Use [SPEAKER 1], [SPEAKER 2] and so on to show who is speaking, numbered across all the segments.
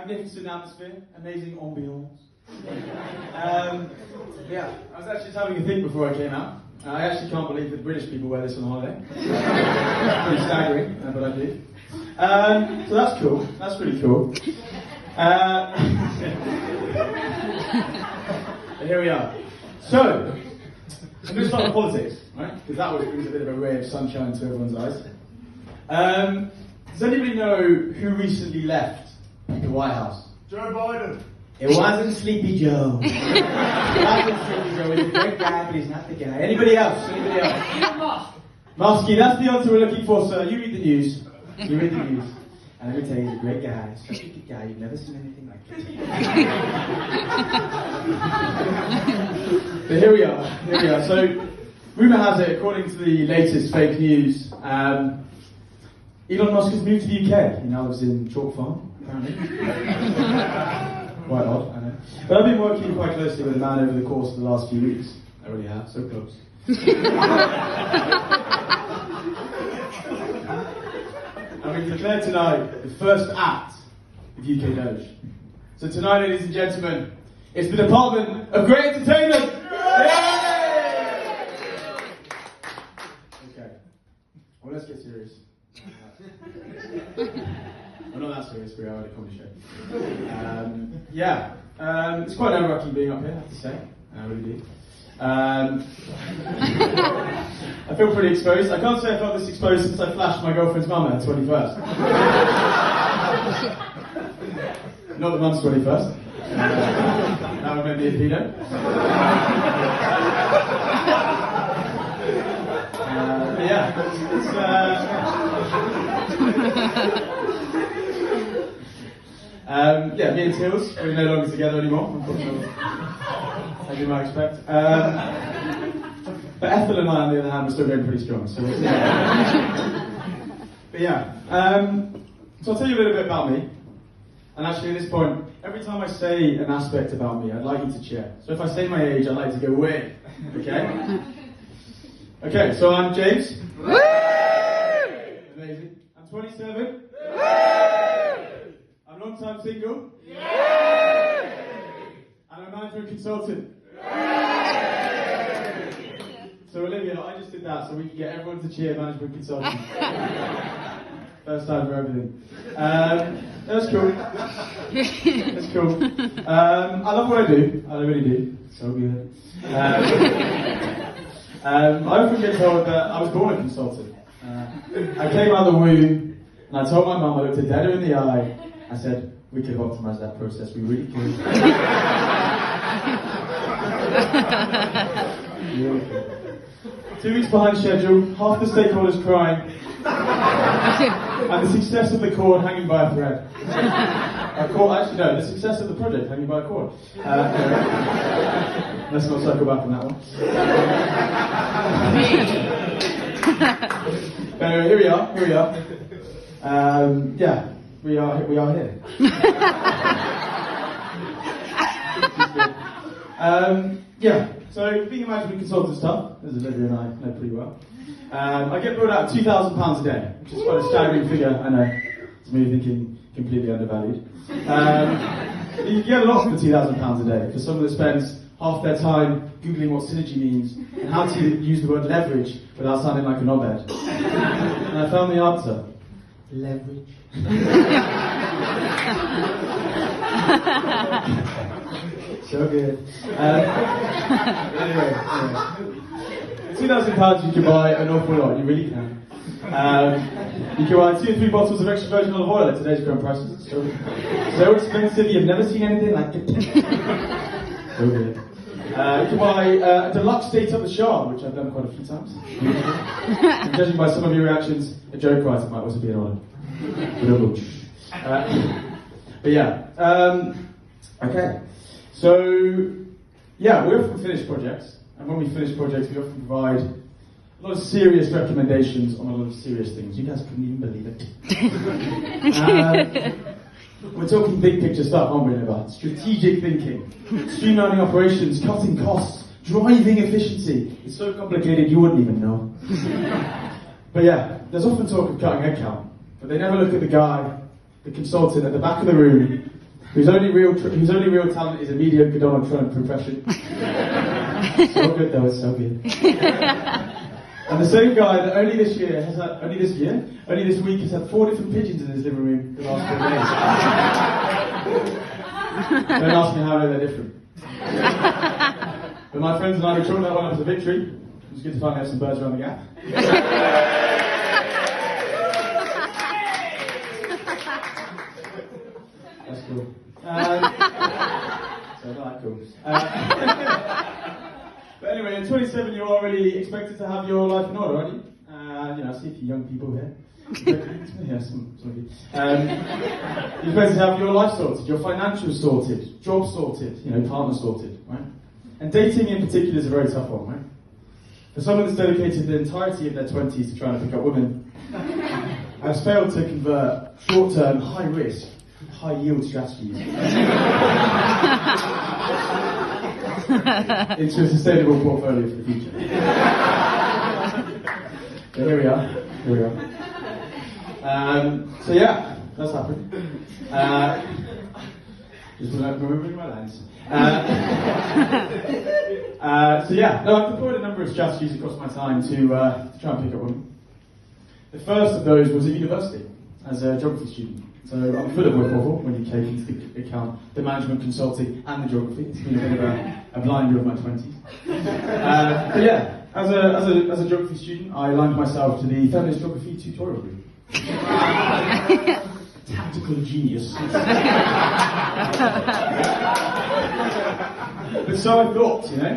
[SPEAKER 1] magnificent atmosphere, amazing ambiance. Yeah, I was actually just having a think before I came out. I actually can't believe that British people wear this on holiday. Pretty staggering, but I do. So that's cool. That's pretty cool. Here we are. So, I'm going to start with politics, right? Because that always brings a bit of a ray of sunshine to everyone's eyes. Does anybody know who recently left the White House?
[SPEAKER 2] Joe Biden.
[SPEAKER 1] It wasn't Sleepy Joe. It wasn't Sleepy Joe. He's a great guy, but he's not the guy. Anybody else? Anybody else? Muskie, that's the answer we're looking for, sir. You read the news. You read the news. And let me tell you, he's a great guy. Such a good guy. You've never seen anything like it. But here we are. Here we are. So, rumour has it, according to the latest fake news, Elon Musk has moved to the UK. He now lives in Chalk Farm, apparently. Quite odd, I know. But I've been working quite closely with a man over the course of the last few weeks. I really have, so close. And we declare tonight the first act of UK Doge. So tonight, ladies and gentlemen, it's the Department of Great Entertainment! Yay! Okay. Well, let's get serious. Well, not that serious, we are at a comedy show. It's quite nerve-wracking being up here, I have to say. I really do. I feel pretty exposed. I can't say I felt this exposed since I flashed my girlfriend's mum at her 21st. Not the mum's 21st. That would make me a pedo. Me and Tills, we're no longer together anymore, unfortunately. As you might expect. But Ethel and I, on the other hand, were still going pretty strong. So so I'll tell you a little bit about me. And actually, at this point, every time I say an aspect about me, I'd like you to cheer. So if I say my age, I'd like to go away. Okay? Okay, so I'm James. Woo! Amazing. I'm 27. Woo! I'm long time single. Yeah! And I'm a management consultant. Yeah! So Olivia, I just did that so we can get everyone to cheer management consultant. First time for everything. That's cool. That's cool. I love what I do. I really do. So good. I often get told that I was born a consultant. I came out of the womb and I told my mum, I looked her dead in the eye. I said, we could have optimised that process, we really could. Really could. 2 weeks behind schedule, half the stakeholders crying, and the success of the cord hanging by a thread. The success of the project hanging by a cord. Let's not circle back on that one. Anyway, here we are. We are here. So being a management consultant is tough, as Olivia and I know pretty well. I get billed out £2,000 a day, which is quite a staggering figure, I know. It's me thinking completely undervalued. You get a lot for £2,000 a day, for someone that spends half their time Googling what synergy means and how to use the word leverage without sounding like a knobhead. And I found the answer. Leverage. So good. Anyway. £2,000 you can buy an awful lot, you really can. You can buy 2 or 3 bottles of extra virgin olive oil at today's current prices. So expensive, you've never seen anything like it. So good. You can buy a deluxe date at the Shard, which I've done quite a few times. And judging by some of your reactions, a joke price might also be an honour. Okay. So, we often finish projects, and when we finish projects, we often provide a lot of serious recommendations on a lot of serious things. You guys couldn't even believe it. We're talking big picture stuff, aren't we, about strategic thinking, streamlining operations, cutting costs, driving efficiency. It's so complicated you wouldn't even know. But there's often talk of cutting headcount, but they never look at the guy, the consultant at the back of the room, whose only real talent is a mediocre Donald Trump impression. So good though, it's so good. And the same guy that only this week has had 4 different pigeons in his living room the last 4 days. Don't ask me how I know they're different. But my friends and I were chalking that one up as a victory. It was good to finally have some birds around the gap. That's cool. So not that cool. But anyway, at 27 you're already expected to have your life in order, aren't you? You know, I see a few young people here. Yeah, some of you. You're supposed to have your life sorted, your financials sorted, job sorted, you know, partner sorted, right? And dating in particular is a very tough one, right? For someone that's dedicated the entirety of their 20s to trying to pick up women, has failed to convert short-term, high-risk, high-yield strategies into a sustainable portfolio for the future. So here we are. So yeah, that's happened. Just remembering my lines. So yeah, no, I've deployed a number of strategies across my time to try and pick up women. The first of those was at university, as a geography student. So I'm full of whip-waffle when you take into account the management consulting and the geography. It's been a bit of a blind year of my 20s. But yeah, as a geography student, I aligned myself to the feminist geography tutorial group. Tactical genius. But so I thought, you know.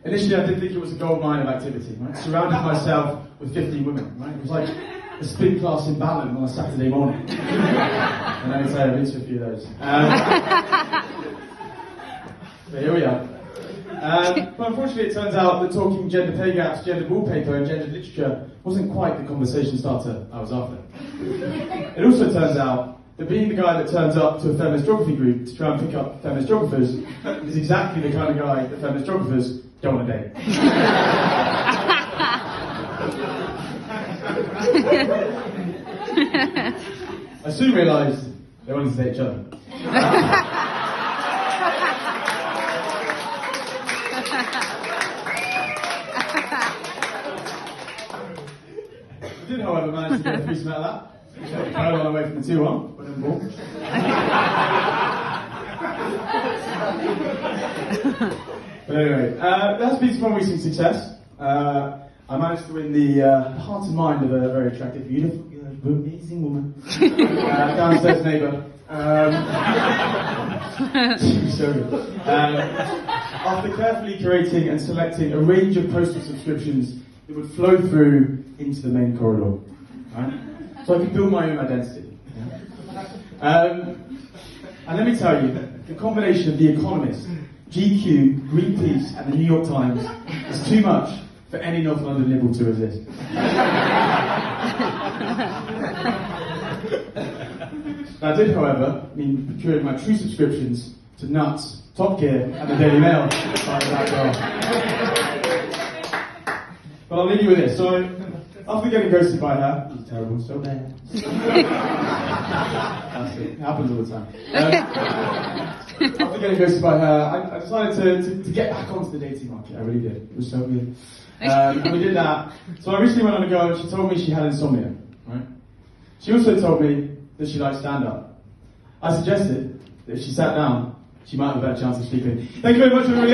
[SPEAKER 1] Initially I did think it was a gold mine of activity, right? Surrounded myself with 15 women, right? It was like a spin class in Ballon on a Saturday morning. And I would say I've been to a few of those. But here we are. But unfortunately it turns out that talking gender pay gaps, gender wallpaper and gender literature wasn't quite the conversation starter I was after. It also turns out that being the guy that turns up to a feminist geography group to try and pick up feminist geographers is exactly the kind of guy that feminist geographers don't want to date. I soon realised they wanted to date each other. I did, however, manage to get a threesome out of that. I ran away from the 2-1, but then ball. But anyway, that's been some recent success. I managed to win the heart and mind of a very attractive, beautiful, amazing woman. Downstairs neighbour. So good. After carefully curating and selecting a range of postal subscriptions that would flow through into the main corridor. Right? So I could build my own identity. Yeah? And let me tell you, the combination of The Economist, GQ, Greenpeace and the New York Times is too much for any North London liberal to resist. I did, however, mean procuring my true subscriptions to Nuts, Top Gear and the Daily Mail. But I'll leave you with this. So, after getting ghosted by her, it was terrible, so bad. That's it. It happens all the time. After getting ghosted by her, I decided to get back onto the dating market. I really did. It was so good. And we did that. So I recently went on a go and she told me she had insomnia. Right? She also told me that she liked stand-up. I suggested that if she sat down, she might have a better chance of sleeping. Thank you very much, everybody.